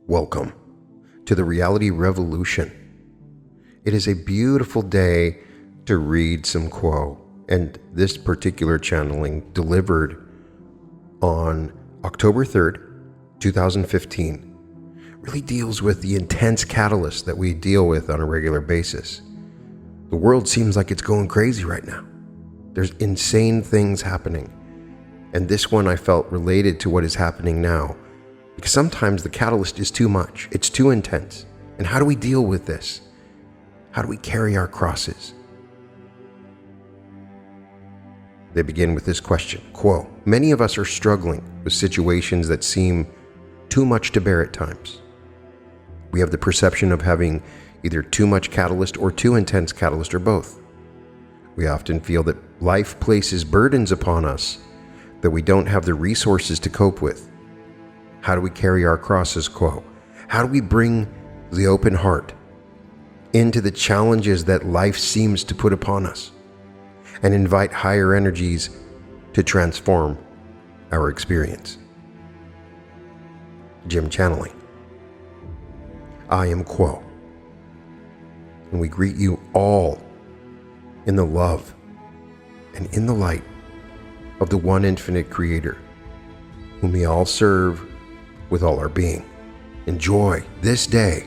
Welcome to the Reality Revolution. It is a beautiful day to read some quo, and this particular channeling delivered on October 3rd, 2015, really deals with the intense catalyst that we deal with on a regular basis. The world seems like it's going crazy right now. There's insane things happening, and this one I felt related to what is happening now. Because sometimes the catalyst is too much, it's too intense. And how do we deal with this? How do we carry our crosses? They begin with this question, quote, "Many of us are struggling with situations that seem too much to bear at times. We have the perception of having either too much catalyst or too intense catalyst or both. We often feel that life places burdens upon us that we don't have the resources to cope with. How do we carry our crosses, quo? How do we bring the open heart into the challenges that life seems to put upon us and invite higher energies to transform our experience?" Jim channeling. I am Quo, and we greet you all in the love and in the light of the one infinite Creator, whom we all serve with all our being. Enjoy this day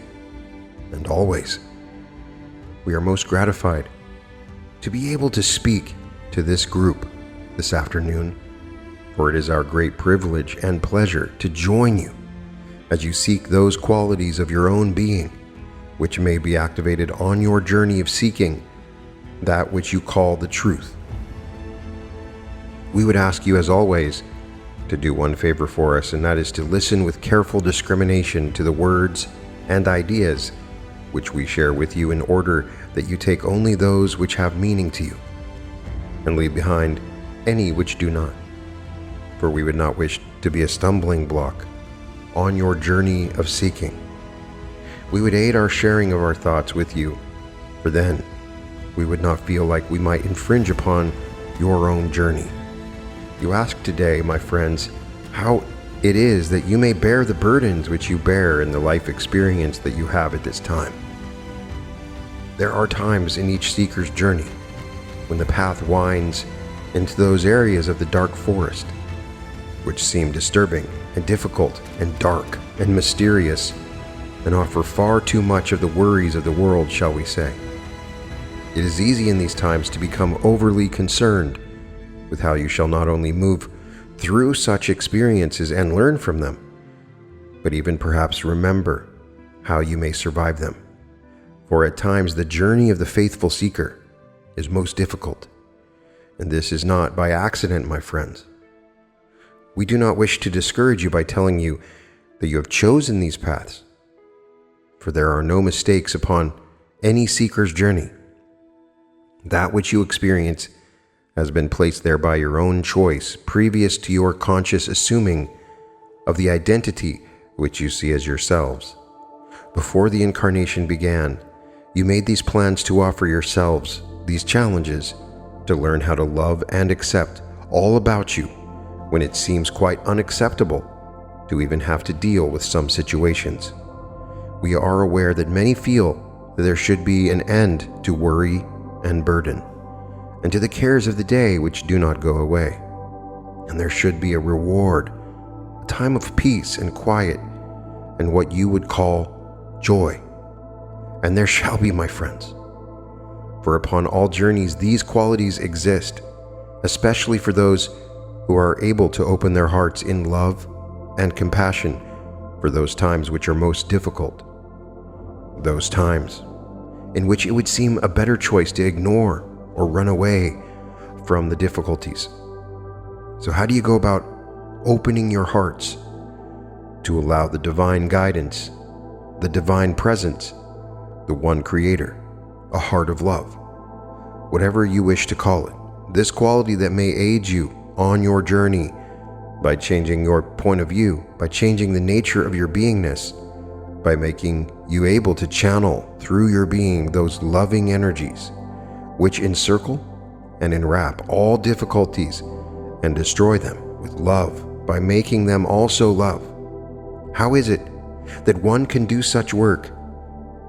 and always. We are most gratified to be able to speak to this group this afternoon, for it is our great privilege and pleasure to join you as you seek those qualities of your own being which may be activated on your journey of seeking that which you call the truth. We would ask you, as always, to do one favor for us, and that is to listen with careful discrimination to the words and ideas which we share with you, in order that you take only those which have meaning to you and leave behind any which do not, for we would not wish to be a stumbling block on your journey of seeking. We would aid our sharing of our thoughts with you, for then we would not feel like we might infringe upon your own journey. You ask today, my friends, how it is that you may bear the burdens which you bear in the life experience that you have at this time. There are times in each seeker's journey when the path winds into those areas of the dark forest which seem disturbing and difficult and dark and mysterious and offer far too much of the worries of the world, shall we say. It is easy in these times to become overly concerned with how you shall not only move through such experiences and learn from them, but even perhaps remember how you may survive them. For at times the journey of the faithful seeker is most difficult, and this is not by accident, my friends. We do not wish to discourage you by telling you that you have chosen these paths, for there are no mistakes upon any seeker's journey. That which you experience has been placed there by your own choice, previous to your conscious assuming of the identity which you see as yourselves. Before the incarnation began, you made these plans to offer yourselves these challenges, to learn how to love and accept all about you when it seems quite unacceptable to even have to deal with some situations. We are aware that many feel that there should be an end to worry and burden, and to the cares of the day which do not go away. And there should be a reward, a time of peace and quiet, and what you would call joy. And there shall be, my friends. For upon all journeys these qualities exist, especially for those who are able to open their hearts in love and compassion for those times which are most difficult, those times in which it would seem a better choice to ignore or run away from the difficulties. So how do you go about opening your hearts to allow the divine guidance, the divine presence, the one Creator, a heart of love, whatever you wish to call it, this quality that may aid you on your journey by changing your point of view, by changing the nature of your beingness, by making you able to channel through your being those loving energies which encircle and enwrap all difficulties and destroy them with love by making them also love. How is it that one can do such work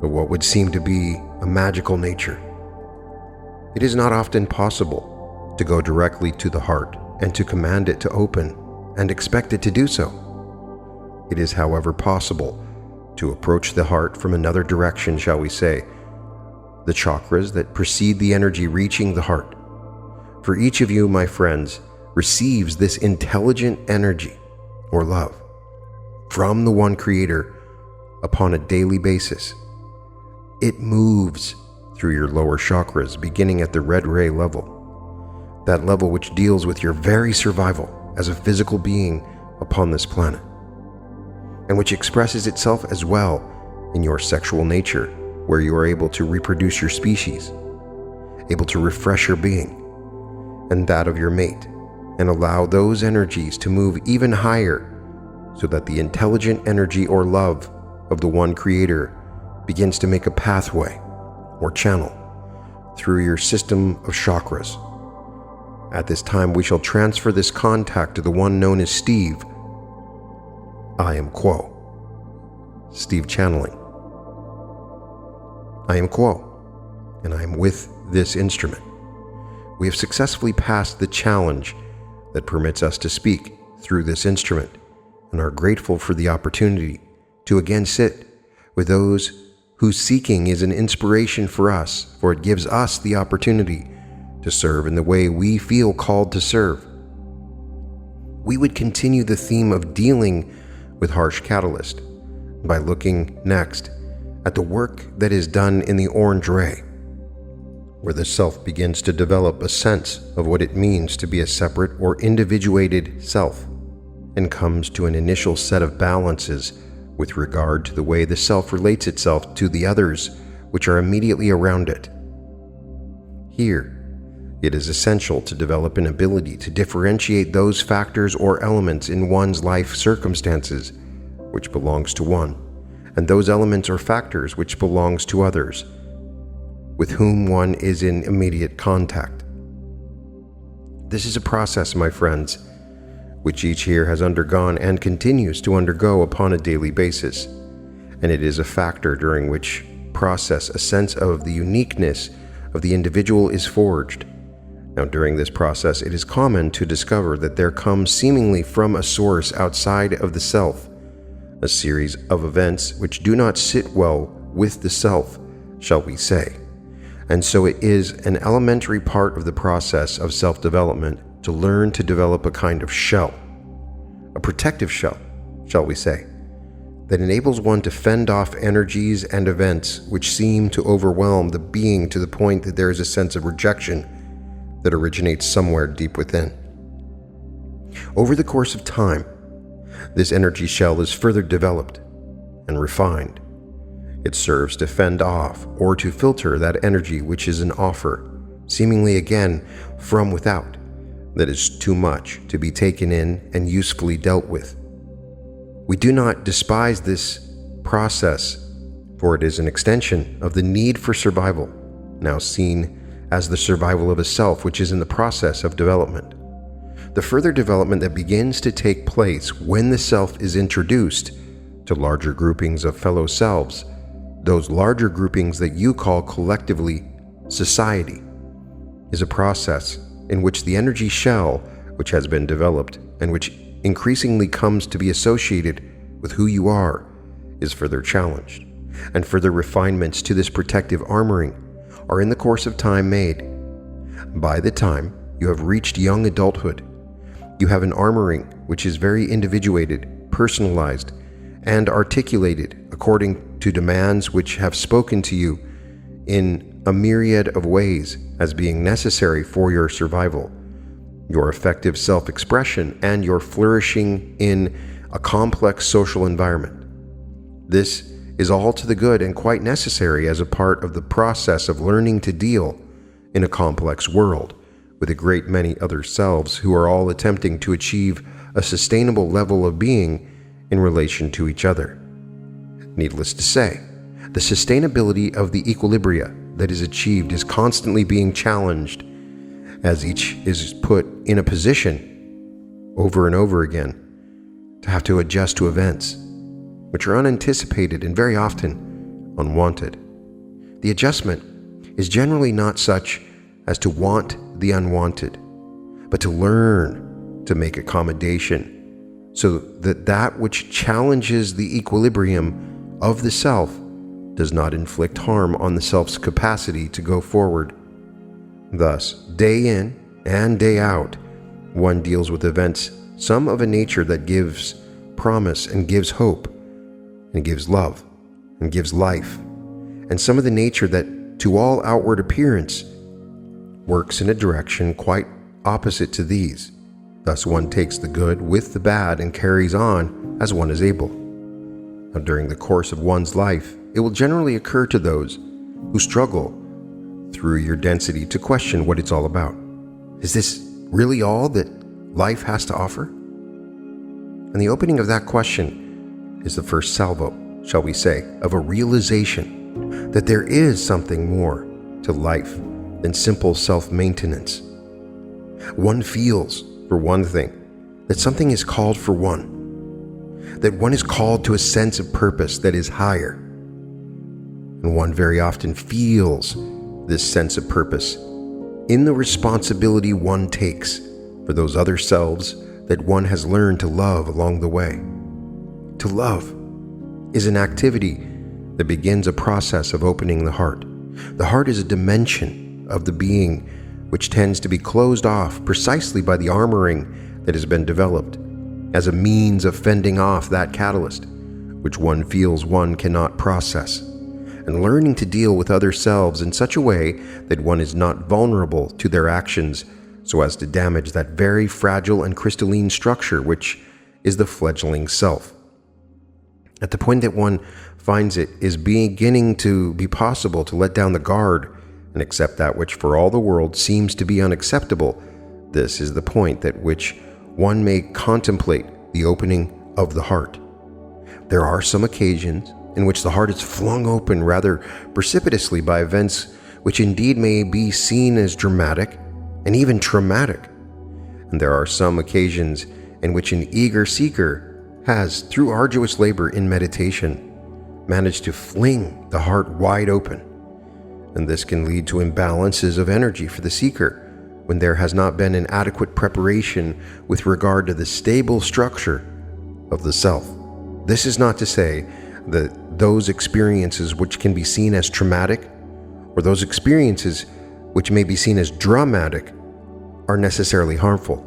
of what would seem to be a magical nature. It is not often possible to go directly to the heart and to command it to open and expect it to do so. It is, however, possible to approach the heart from another direction, shall we say, the chakras that precede the energy reaching the heart. For each of you, my friends, receives this intelligent energy or love from the one Creator upon a daily basis. It moves through your lower chakras, beginning at the red ray level, that level which deals with your very survival as a physical being upon this planet, and which expresses itself as well in your sexual nature, where you are able to reproduce your species, able to refresh your being and that of your mate, and allow those energies to move even higher so that the intelligent energy or love of the one Creator begins to make a pathway or channel through your system of chakras. At this time, we shall transfer this contact to the one known as Steve. I am Quo. Steve channeling. I am Quo, and I am with this instrument. We have successfully passed the challenge that permits us to speak through this instrument, and are grateful for the opportunity to again sit with those whose seeking is an inspiration for us, for it gives us the opportunity to serve in the way we feel called to serve. We would continue the theme of dealing with harsh catalyst by looking next at the work that is done in the orange ray, where the self begins to develop a sense of what it means to be a separate or individuated self, and comes to an initial set of balances with regard to the way the self relates itself to the others which are immediately around it. Here, it is essential to develop an ability to differentiate those factors or elements in one's life circumstances which belongs to one, and those elements or factors which belongs to others with whom one is in immediate contact. This is a process, my friends, which each here has undergone and continues to undergo upon a daily basis, and it is a factor during which process a sense of the uniqueness of the individual is forged. Now, during this process, it is common to discover that there comes seemingly from a source outside of the self a series of events which do not sit well with the self, shall we say. And so it is an elementary part of the process of self-development to learn to develop a kind of shell, a protective shell, shall we say, that enables one to fend off energies and events which seem to overwhelm the being to the point that there is a sense of rejection that originates somewhere deep within. Over the course of time, this energy shell is further developed and refined. It serves to fend off or to filter that energy which is an offer, seemingly again from without, that is too much to be taken in and usefully dealt with. We do not despise this process, for it is an extension of the need for survival, now seen as the survival of a self which is in the process of development. The further development that begins to take place when the self is introduced to larger groupings of fellow selves, those larger groupings that you call collectively society, is a process in which the energy shell which has been developed and which increasingly comes to be associated with who you are is further challenged, and further refinements to this protective armoring are in the course of time made. By the time you have reached young adulthood, you have an armoring which is very individuated, personalized, and articulated according to demands which have spoken to you in a myriad of ways as being necessary for your survival, your effective self-expression, and your flourishing in a complex social environment. This is all to the good and quite necessary as a part of the process of learning to deal in a complex world with a great many other selves who are all attempting to achieve a sustainable level of being in relation to each other. Needless to say, the sustainability of the equilibria that is achieved is constantly being challenged as each is put in a position over and over again to have to adjust to events which are unanticipated and very often unwanted. The adjustment is generally not such as to want the unwanted, but to learn to make accommodation so that that which challenges the equilibrium of the self does not inflict harm on the self's capacity to go forward. Thus, day in and day out, one deals with events, some of a nature that gives promise and gives hope, and gives love and gives life, and some of the nature that, to all outward appearance, works in a direction quite opposite to these. Thus one takes the good with the bad and carries on as one is able. Now, during the course of one's life, it will generally occur to those who struggle through your density to question what it's all about. Is this really all that life has to offer? And the opening of that question is the first salvo, shall we say, of a realization that there is something more to life than simple self-maintenance. One feels, for one thing, that something is called for one, that one is called to a sense of purpose that is higher. And one very often feels this sense of purpose in the responsibility one takes for those other selves that one has learned to love along the way. To love is an activity that begins a process of opening the heart. The heart is a dimension of the being which tends to be closed off precisely by the armoring that has been developed as a means of fending off that catalyst which one feels one cannot process, and learning to deal with other selves in such a way that one is not vulnerable to their actions so as to damage that very fragile and crystalline structure which is the fledgling self. At the point that one finds it is beginning to be possible to let down the guard and accept that which for all the world seems to be unacceptable, this is the point at which one may contemplate the opening of the heart. There are some occasions in which the heart is flung open rather precipitously by events which indeed may be seen as dramatic and even traumatic. And there are some occasions in which an eager seeker has, through arduous labor in meditation, managed to fling the heart wide open. And this can lead to imbalances of energy for the seeker when there has not been an adequate preparation with regard to the stable structure of the self. This is not to say that those experiences which can be seen as traumatic or those experiences which may be seen as dramatic are necessarily harmful,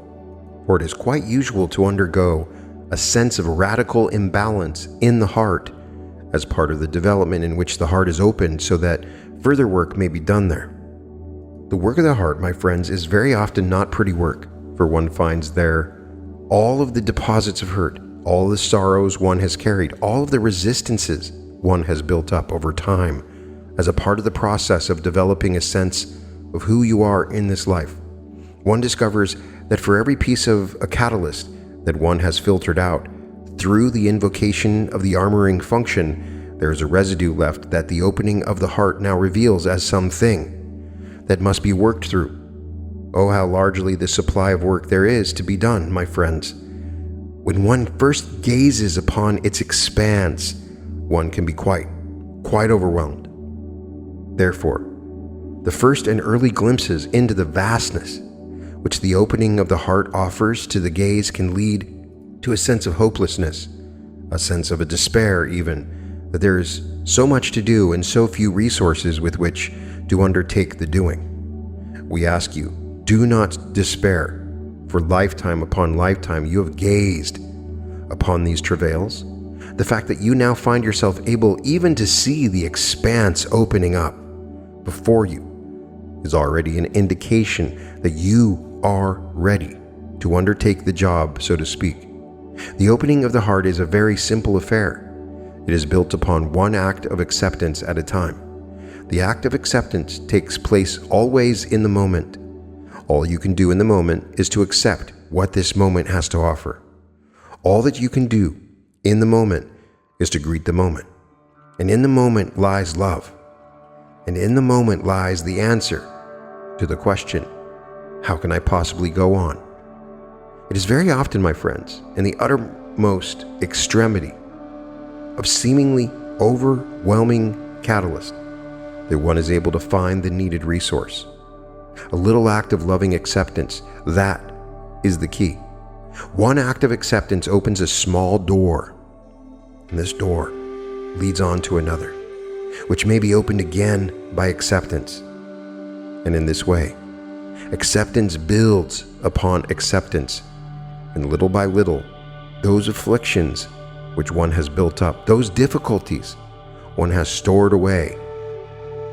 for it is quite usual to undergo a sense of radical imbalance in the heart as part of the development in which the heart is opened so that further work may be done there. The work of the heart, my friends, is very often not pretty work, for one finds there all of the deposits of hurt, all the sorrows one has carried, all of the resistances one has built up over time as a part of the process of developing a sense of who you are in this life. One discovers that for every piece of a catalyst that one has filtered out through the invocation of the armoring function, there is a residue left that the opening of the heart now reveals as something that must be worked through. Oh, how largely the supply of work there is to be done, my friends. When one first gazes upon its expanse, one can be quite overwhelmed. Therefore, the first and early glimpses into the vastness which the opening of the heart offers to the gaze can lead to a sense of hopelessness, a sense of a despair even, that there is so much to do and so few resources with which to undertake the doing. We ask you, do not despair, for lifetime upon lifetime you have gazed upon these travails. The fact that you now find yourself able even to see the expanse opening up before you is already an indication that you are ready to undertake the job, so to speak. The opening of the heart is a very simple affair. It is built upon one act of acceptance at a time. The act of acceptance takes place always in the moment. All you can do in the moment is to accept what this moment has to offer. All that you can do in the moment is to greet the moment. And in the moment lies love. And in the moment lies the answer to the question, how can I possibly go on? It is very often, my friends, in the uttermost extremity of seemingly overwhelming catalyst that one is able to find the needed resource. A little act of loving acceptance, that is the key. One act of acceptance opens a small door, and this door leads on to another, which may be opened again by acceptance. And in this way, acceptance builds upon acceptance, and little by little, those afflictions which one has built up, those difficulties one has stored away,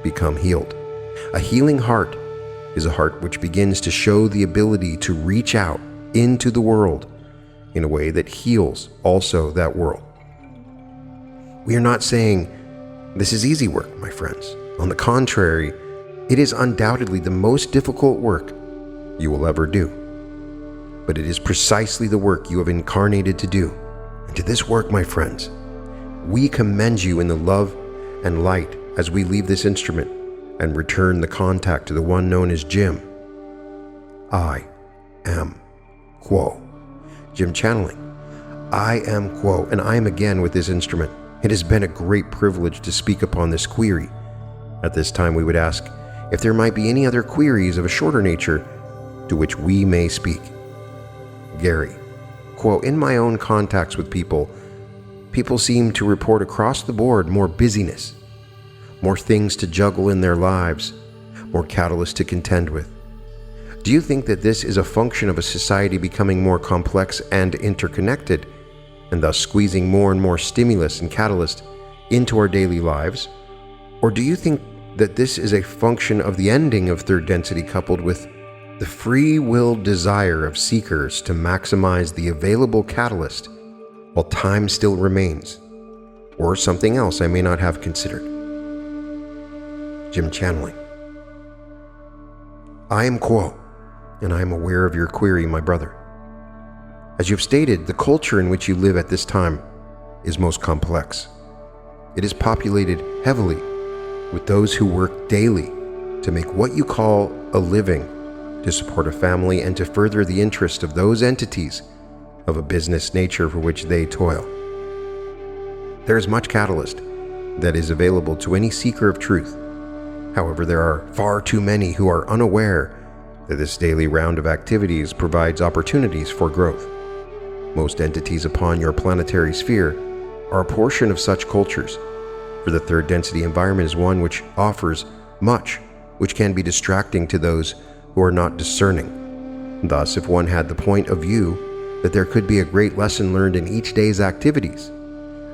become healed. A healing heart is a heart which begins to show the ability to reach out into the world in a way that heals also that world. We are not saying this is easy work, my friends. On the contrary, it is undoubtedly the most difficult work you will ever do. But it is precisely the work you have incarnated to do. And to this work, my friends, we commend you in the love and light as we leave this instrument and return the contact to the one known as Jim. I am Quo. Jim channeling. I am Quo, and I am again with this instrument. It has been a great privilege to speak upon this query. At this time, we would ask if there might be any other queries of a shorter nature to which we may speak. Gary. Quote, in my own contacts with people seem to report across the board more busyness, more things to juggle in their lives, more catalysts to contend with. Do you think that this is a function of a society becoming more complex and interconnected, and thus squeezing more and more stimulus and catalyst into our daily lives? Or do you think that this is a function of the ending of third density coupled with the free will desire of seekers to maximize the available catalyst while time still remains, or something else I may not have considered? Jim channeling. I am Quo, and I am aware of your query, my brother. As you've stated, the culture in which you live at this time is most complex. It is populated heavily with those who work daily to make what you call a living, to support a family and to further the interest of those entities of a business nature for which they toil. There is much catalyst that is available to any seeker of truth. However, there are far too many who are unaware that this daily round of activities provides opportunities for growth. Most entities upon your planetary sphere are a portion of such cultures, for the third density environment is one which offers much which can be distracting to those who are not discerning. Thus, if one had the point of view that there could be a great lesson learned in each day's activities,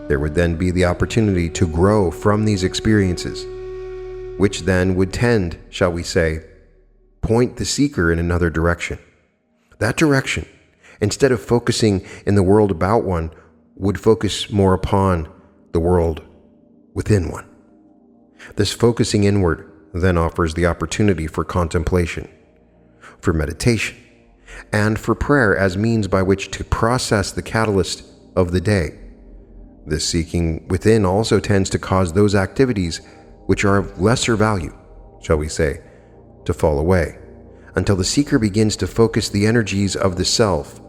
there would then be the opportunity to grow from these experiences, which then would tend, shall we say, point the seeker in another direction. That direction, instead of focusing in the world about one, would focus more upon the world within one. This focusing inward then offers the opportunity for contemplation, for meditation, and for prayer as means by which to process the catalyst of the day. This seeking within also tends to cause those activities which are of lesser value, shall we say, to fall away, until the seeker begins to focus the energies of the self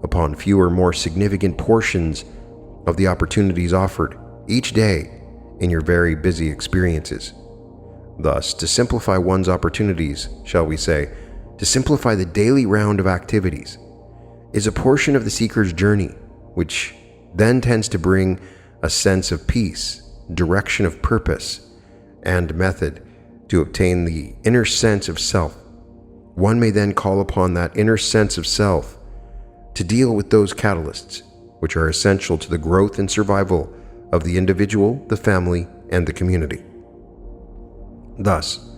upon fewer, more significant portions of the opportunities offered each day in your very busy experiences. Thus, to simplify one's opportunities, shall we say, to simplify the daily round of activities, is a portion of the seeker's journey, which then tends to bring a sense of peace, direction of purpose, and method to obtain the inner sense of self. One may then call upon that inner sense of self to deal with those catalysts which are essential to the growth and survival of the individual, the family, and the community. Thus,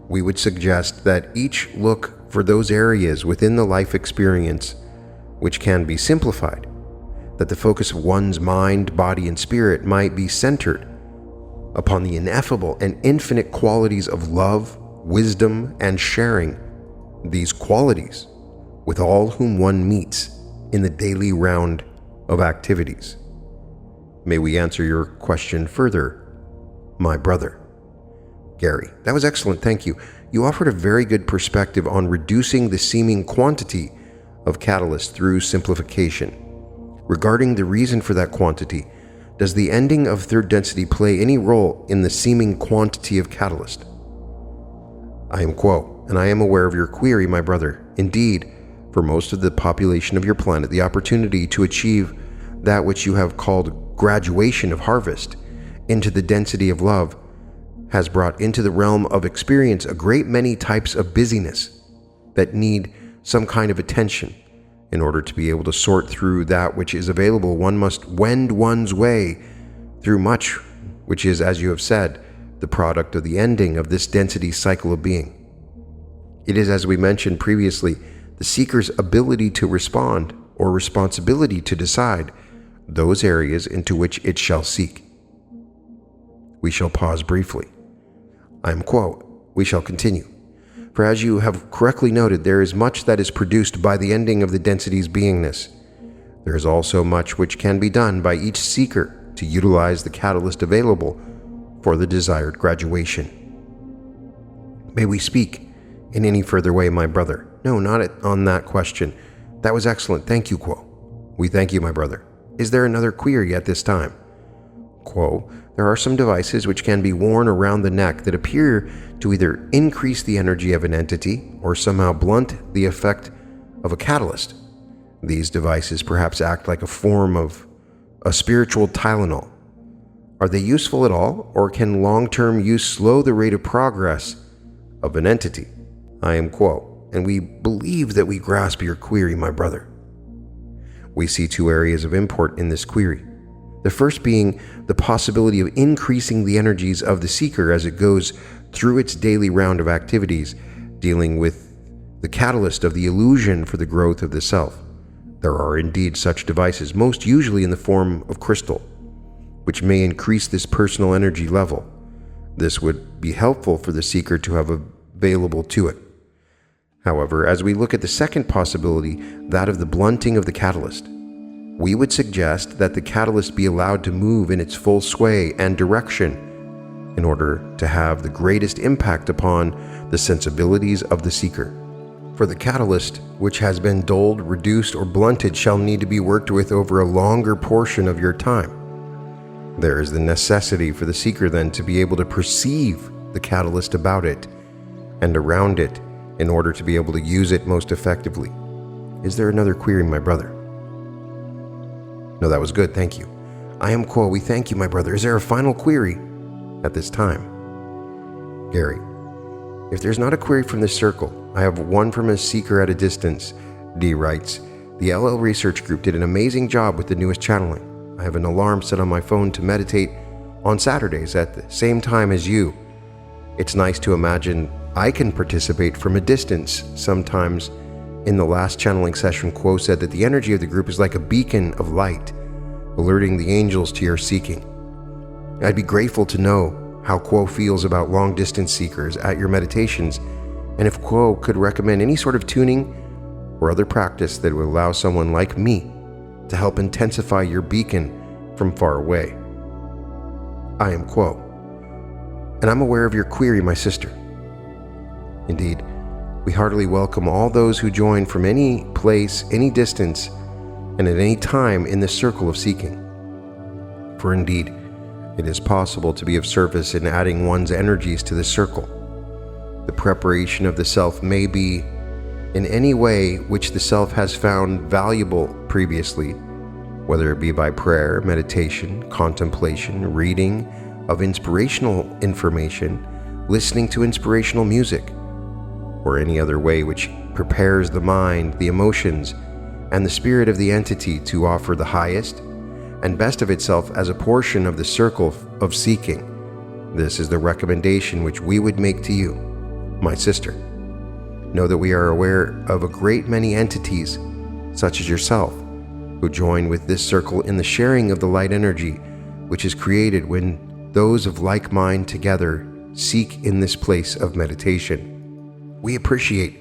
we would suggest that each look for those areas within the life experience which can be simplified, that the focus of one's mind, body, and spirit might be centered upon the ineffable and infinite qualities of love, wisdom, and sharing these qualities with all whom one meets in the daily round of activities. May we answer your question further, my brother? Gary. That was excellent, thank you. You offered a very good perspective on reducing the seeming quantity of catalyst through simplification. Regarding the reason for that quantity, Does the ending of third density play any role in the seeming quantity of catalyst? I am Quo, and I am aware of your query, my brother. Indeed, for most of the population of your planet, the opportunity to achieve that which you have called graduation of harvest into the density of love has brought into the realm of experience a great many types of busyness that need some kind of attention. In order to be able to sort through that which is available, one must wend one's way through much, which is, as you have said, the product of the ending of this density cycle of being. It is, as we mentioned previously, the seeker's ability to respond or responsibility to decide those areas into which it shall seek. We shall pause briefly. I am Quo. We shall continue. For as you have correctly noted, there is much that is produced by the ending of the density's beingness. There is also much which can be done by each seeker to utilize the catalyst available for the desired graduation. May we speak in any further way, my brother? No, not on that question. That was excellent. Thank you, Quo. We thank you, my brother. Is there another query at this time? Quo, there are some devices which can be worn around the neck that appear to either increase the energy of an entity or somehow blunt the effect of a catalyst. These devices perhaps act like a form of a spiritual Tylenol. Are they useful at all, or can long-term use slow the rate of progress of an entity? I am Quo, and we believe that we grasp your query, my brother. We see two areas of import in this query. The first being the possibility of increasing the energies of the seeker as it goes through its daily round of activities, dealing with the catalyst of the illusion for the growth of the self. There are indeed such devices, most usually in the form of crystal, which may increase this personal energy level. This would be helpful for the seeker to have available to it. However, as we look at the second possibility, that of the blunting of the catalyst, we would suggest that the catalyst be allowed to move in its full sway and direction in order to have the greatest impact upon the sensibilities of the seeker. For the catalyst, which has been dulled, reduced, or blunted, shall need to be worked with over a longer portion of your time. There is the necessity for the seeker then to be able to perceive the catalyst about it and around it in order to be able to use it most effectively. Is there another query, my brother? No, that was good, thank you. I am Quo. We thank you, my brother. Is there a final query at this time? Gary, if there's not a query from this circle, I have one from a seeker at a distance. D writes, the LL Research Group did an amazing job with the newest channeling. I have an alarm set on my phone to meditate on Saturdays at the same time as you. It's nice to imagine I can participate from a distance sometimes. In the last channeling session, Quo said that the energy of the group is like a beacon of light, alerting the angels to your seeking. I'd be grateful to know how Quo feels about long-distance seekers at your meditations, and if Quo could recommend any sort of tuning or other practice that would allow someone like me to help intensify your beacon from far away. I am Quo, and I'm aware of your query, my sister. Indeed, we heartily welcome all those who join from any place, any distance, and at any time in this circle of seeking. For indeed, it is possible to be of service in adding one's energies to the circle. The preparation of the self may be in any way which the self has found valuable previously, whether it be by prayer, meditation, contemplation, reading of inspirational information, listening to inspirational music, or any other way which prepares the mind, the emotions, and the spirit of the entity to offer the highest and best of itself as a portion of the circle of seeking. This is the recommendation which we would make to you, my sister. Know that we are aware of a great many entities, such as yourself, who join with this circle in the sharing of the light energy which is created when those of like mind together seek in this place of meditation. We appreciate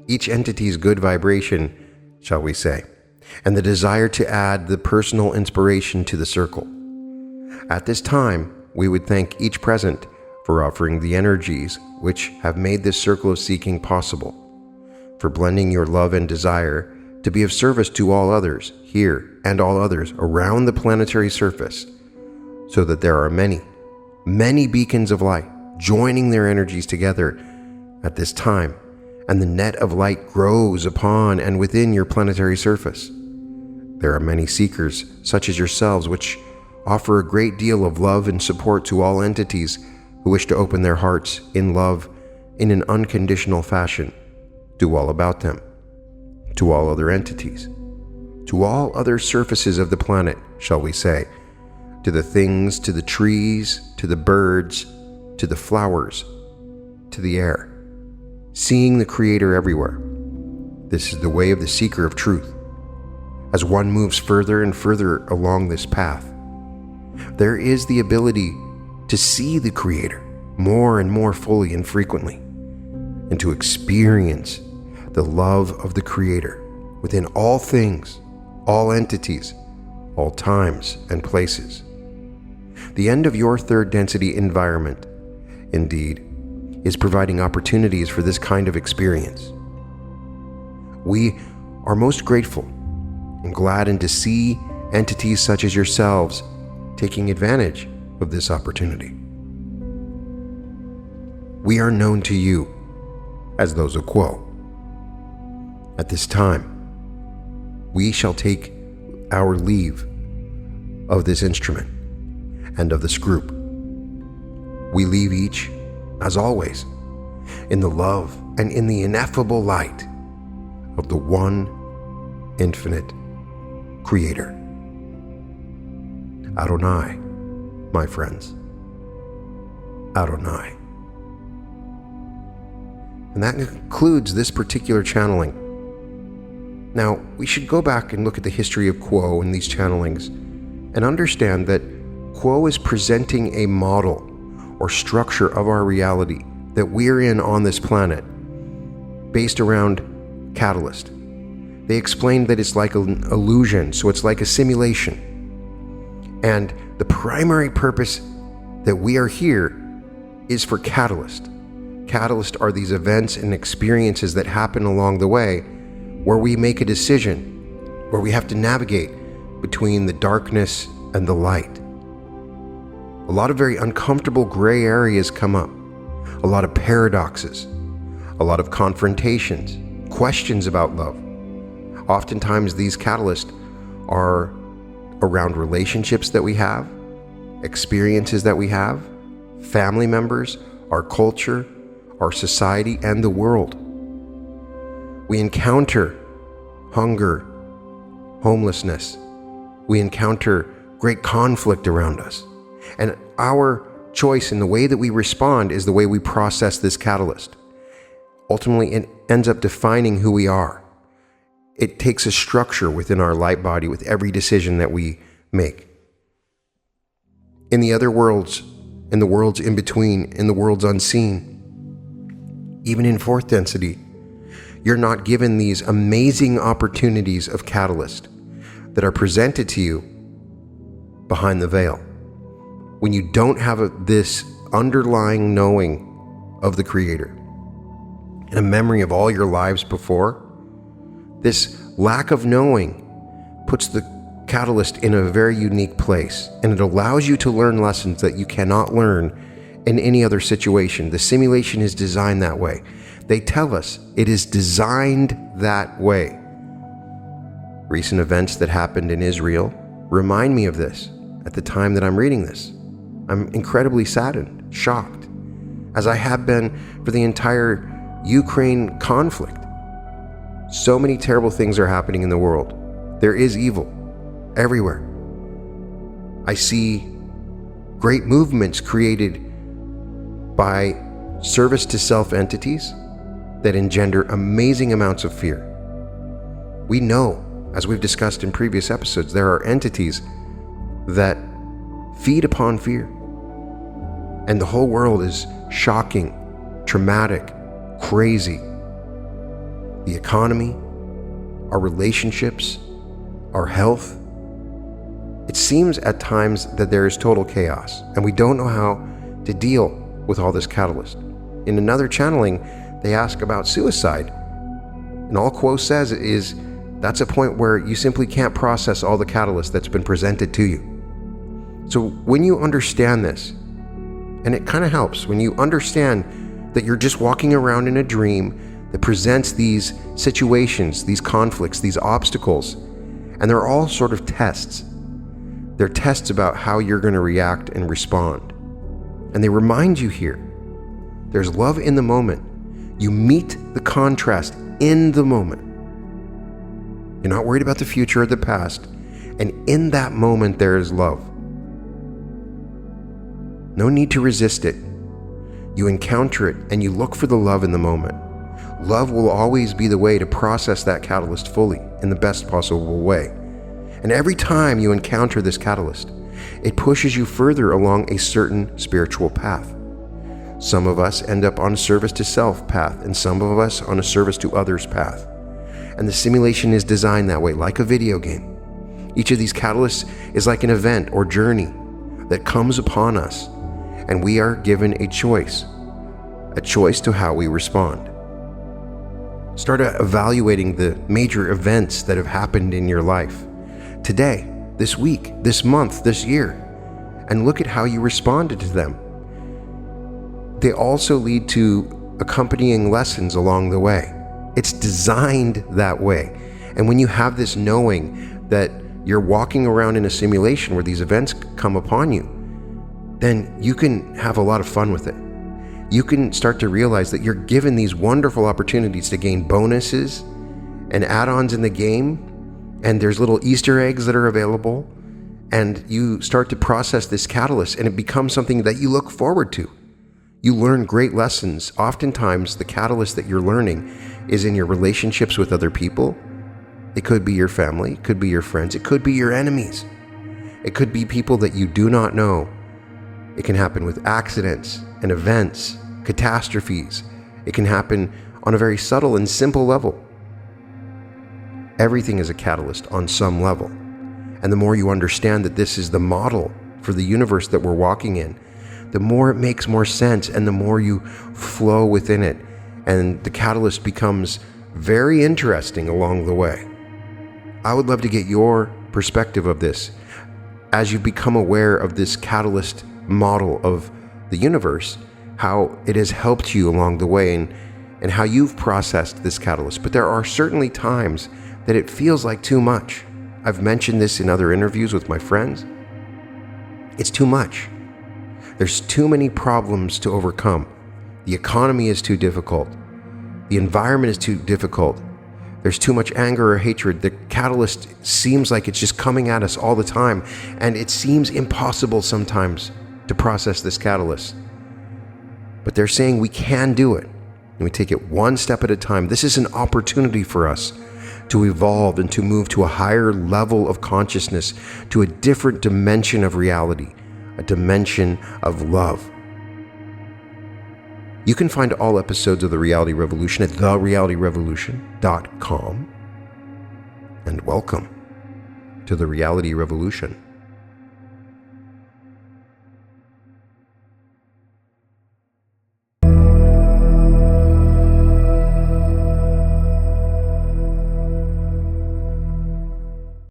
each entity's good vibration, shall we say, and the desire to add the personal inspiration to the circle. At this time, we would thank each present for offering the energies which have made this circle of seeking possible, for blending your love and desire to be of service to all others here and all others around the planetary surface, so that there are many, many beacons of light joining their energies together at this time, and the net of light grows upon and within your planetary surface. There are many seekers, such as yourselves, which offer a great deal of love and support to all entities who wish to open their hearts in love in an unconditional fashion to all about them, to all other entities, to all other surfaces of the planet, shall we say, to the things, to the trees, to the birds, to the flowers, to the air, seeing the Creator everywhere. This is the way of the seeker of truth. As one moves further and further along this path, there is the ability to see the Creator more and more fully and frequently, and to experience the love of the Creator within all things, all entities, all times and places. The end of your third density environment, indeed, is providing opportunities for this kind of experience. We are most grateful and gladdened to see entities such as yourselves taking advantage of this opportunity. We are known to you as those of Quo. At this time, we shall take our leave of this instrument and of this group. We leave each, as always, in the love and in the ineffable light of the one infinite Creator. Adonai, my friends. Adonai. And that concludes this particular channeling. Now, we should go back and look at the history of Quo in these channelings and understand that Quo is presenting a model or structure of our reality that we're in on this planet based around catalyst. They explained that it's like an illusion, so it's like a simulation. And the primary purpose that we are here is for catalyst. Catalyst are these events and experiences that happen along the way where we make a decision, where we have to navigate between the darkness and the light. A lot of very uncomfortable gray areas come up, a lot of paradoxes, a lot of confrontations, questions about love. Oftentimes these catalysts are around relationships that we have, experiences that we have, family members, our culture, our society, and the world. We encounter hunger, homelessness. We encounter great conflict around us. And our choice in the way that we respond is the way we process this catalyst. Ultimately, it ends up defining who we are. It takes a structure within our light body with every decision that we make. In the other worlds, in the worlds in between, in the worlds unseen, even in fourth density, you're not given these amazing opportunities of catalyst that are presented to you behind the veil. When you don't have this underlying knowing of the Creator and a memory of all your lives before, this lack of knowing puts the catalyst in a very unique place, and it allows you to learn lessons that you cannot learn in any other situation. The simulation is designed that way. They tell us it is designed that way. Recent events that happened in Israel remind me of this at the time that I'm reading this. I'm incredibly saddened, shocked, as I have been for the entire Ukraine conflict. So many terrible things are happening in the world. There is evil everywhere. I see great movements created by service to self entities that engender amazing amounts of fear. We know, as we've discussed in previous episodes, there are entities that feed upon fear. And the whole world is shocking, traumatic, crazy. The economy, our relationships, our health. It seems at times that there is total chaos, and we don't know how to deal with all this catalyst. In another channeling, they ask about suicide, and all Quo says is that's a point where you simply can't process all the catalyst that's been presented to you. So when you understand this, and it kind of helps when you understand that you're just walking around in a dream that presents these situations, these conflicts, these obstacles, and they're all sort of tests. They're tests about how you're going to react and respond. And they remind you here, there's love in the moment. You meet the contrast in the moment. You're not worried about the future or the past. And in that moment, there is love. No need to resist it. You encounter it and you look for the love in the moment. Love will always be the way to process that catalyst fully in the best possible way. And every time you encounter this catalyst, it pushes you further along a certain spiritual path. Some of us end up on a service to self path, and some of us on a service to others path. And the simulation is designed that way, like a video game. Each of these catalysts is like an event or journey that comes upon us, and we are given a choice to how we respond. Start evaluating the major events that have happened in your life today, this week, this month, this year, and look at how you responded to them. They also lead to accompanying lessons along the way. It's designed that way. And when you have this knowing that you're walking around in a simulation where these events come upon you, then you can have a lot of fun with it. You can start to realize that you're given these wonderful opportunities to gain bonuses and add-ons in the game, and there's little Easter eggs that are available, and you start to process this catalyst, and it becomes something that you look forward to. You learn great lessons. Oftentimes, the catalyst that you're learning is in your relationships with other people. It could be your family, it could be your friends, it could be your enemies. It could be people that you do not know. It can happen with accidents and events, catastrophes. It can happen on a very subtle and simple level. Everything is a catalyst on some level. And the more you understand that this is the model for the universe that we're walking in, the more it makes more sense and the more you flow within it. And the catalyst becomes very interesting along the way. I would love to get your perspective of this as you become aware of this catalyst model of the universe, how it has helped you along the way and how you've processed this catalyst. But there are certainly times that it feels like too much. I've mentioned this in other interviews with my friends. It's too much. There's too many problems to overcome. The economy is too difficult. The environment is too difficult. There's too much anger or hatred. The catalyst seems like it's just coming at us all the time, and it seems impossible sometimes to process this catalyst. But they're saying we can do it, and we take it one step at a time. This is an opportunity for us to evolve and to move to a higher level of consciousness, to a different dimension of reality, a dimension of love. You can find all episodes of The Reality Revolution at therealityrevolution.com. And welcome to The Reality Revolution.